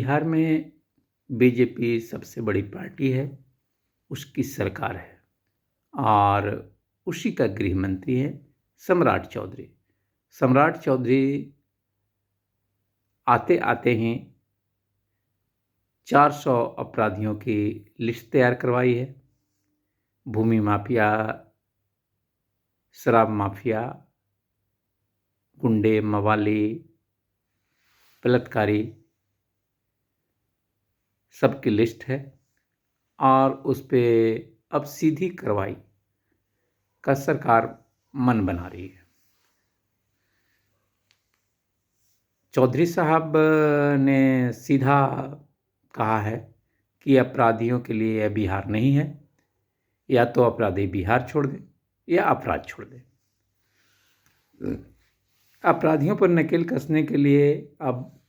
बिहार में बीजेपी सबसे बड़ी पार्टी है, उसकी सरकार है और उसी का गृह मंत्री है सम्राट चौधरी। सम्राट चौधरी आते-आते ही 400 अपराधियों की लिस्ट तैयार करवाई है। भूमि माफिया, शराब माफिया, गुंडे, मवाली, बलात्कारी सबकी लिस्ट है और उस पे अब सीधी कार्रवाई का सरकार मन बना रही है। चौधरी साहब ने सीधा कहा है कि अपराधियों के लिए यह बिहार नहीं है, या तो अपराधी बिहार छोड़ दें या अपराध छोड़ दें। अपराधियों पर नकेल कसने के लिए अब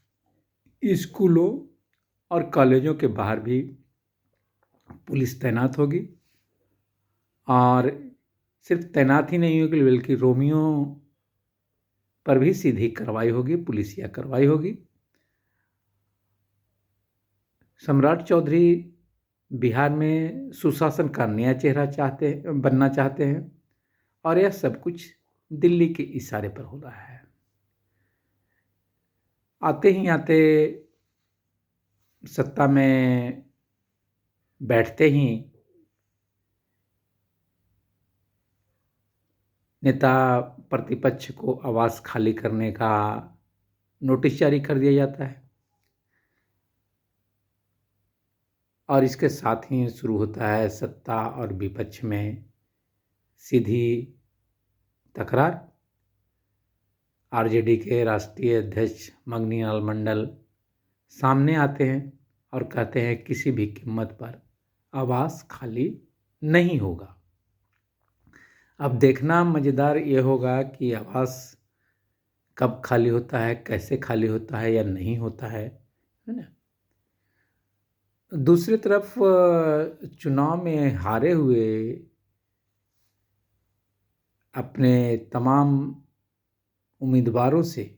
स्कूलों और कॉलेजों के बाहर भी पुलिस तैनात होगी और सिर्फ तैनात ही नहीं होगी बल्कि रोमियों पर भी सीधी कार्रवाई होगी, पुलिसिया कार्रवाई होगी। सम्राट चौधरी बिहार में सुशासन का नया चेहरा बनना चाहते हैं और यह सब कुछ दिल्ली के इशारे पर हो रहा है। आते ही आते सत्ता में बैठते ही नेता प्रतिपक्ष को आवास खाली करने का नोटिस जारी कर दिया जाता है और इसके साथ ही शुरू होता है सत्ता और विपक्ष में सीधी तकरार। आरजेडी के राष्ट्रीय अध्यक्ष मगनी लाल मंडल सामने आते हैं और कहते हैं किसी भी कीमत पर आवास खाली नहीं होगा। अब देखना मज़ेदार ये होगा कि आवास कब खाली होता है, कैसे खाली होता है या नहीं होता है ना। दूसरी तरफ चुनाव में हारे हुए अपने तमाम उम्मीदवारों से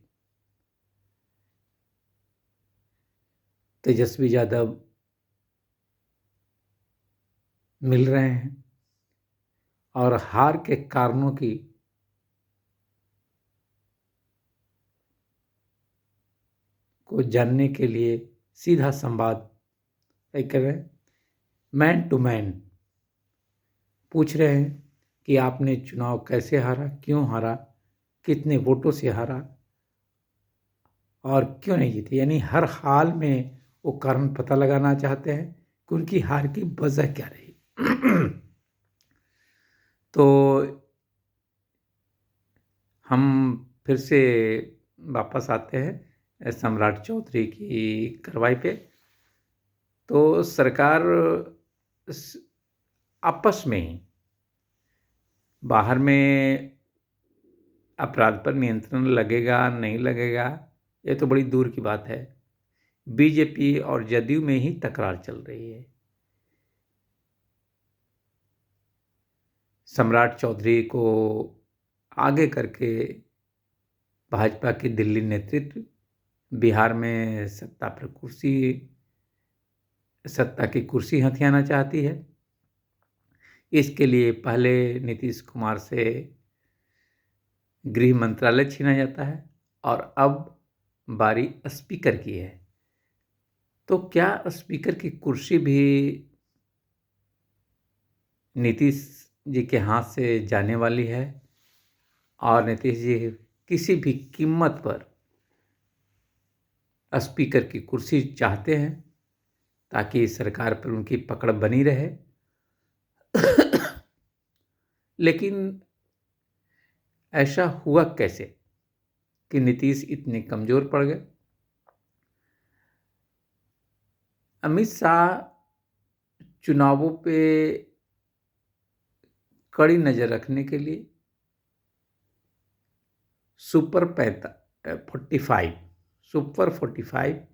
तेजस्वी यादव मिल रहे हैं और हार के कारणों की को जानने के लिए सीधा संवाद कर रहे हैं, मैन टू मैन पूछ रहे हैं कि आपने चुनाव कैसे हारा, क्यों हारा, कितने वोटों से हारा और क्यों नहीं जीते। यानी हर हाल में वो कारण पता लगाना चाहते हैं कि उनकी हार की वजह क्या रही। तो हम फिर से वापस आते हैं सम्राट चौधरी की कार्रवाई पे। तो सरकार आपस में ही बाहर में अपराध पर नियंत्रण लगेगा नहीं लगेगा ये तो बड़ी दूर की बात है। बीजेपी और जदयू में ही तकरार चल रही है। सम्राट चौधरी को आगे करके भाजपा की दिल्ली नेतृत्व बिहार में सत्ता की कुर्सी हथियाना चाहती है। इसके लिए पहले नीतीश कुमार से गृह मंत्रालय छीना जाता है और अब बारी स्पीकर की है। तो क्या स्पीकर की कुर्सी भी नीतीश जी के हाथ से जाने वाली है और नीतीश जी किसी भी कीमत पर स्पीकर की कुर्सी चाहते हैं ताकि सरकार पर उनकी पकड़ बनी रहे। लेकिन ऐसा हुआ कैसे कि नीतीश इतने कमजोर पड़ गए। अमित शाह चुनावों पे कड़ी नजर रखने के लिए सुपर 45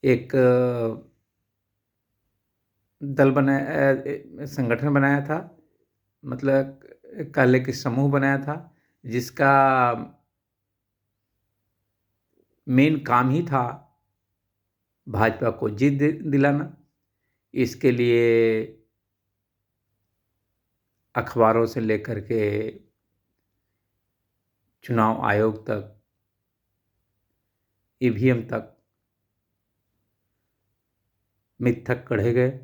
एक दल बनाया, संगठन बनाया था, मतलब काले के समूह बनाया था जिसका मेन काम ही था भाजपा को जीत दिलाना। इसके लिए अखबारों से लेकर के चुनाव आयोग तक, ईवीएम तक मिथक गढ़े गए।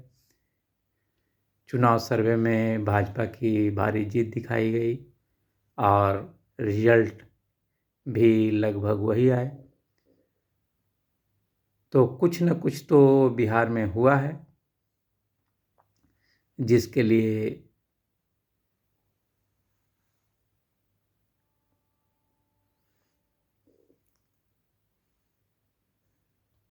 चुनाव सर्वे में भाजपा की भारी जीत दिखाई गई और रिजल्ट भी लगभग वही आए। तो कुछ न कुछ तो बिहार में हुआ है, जिसके लिए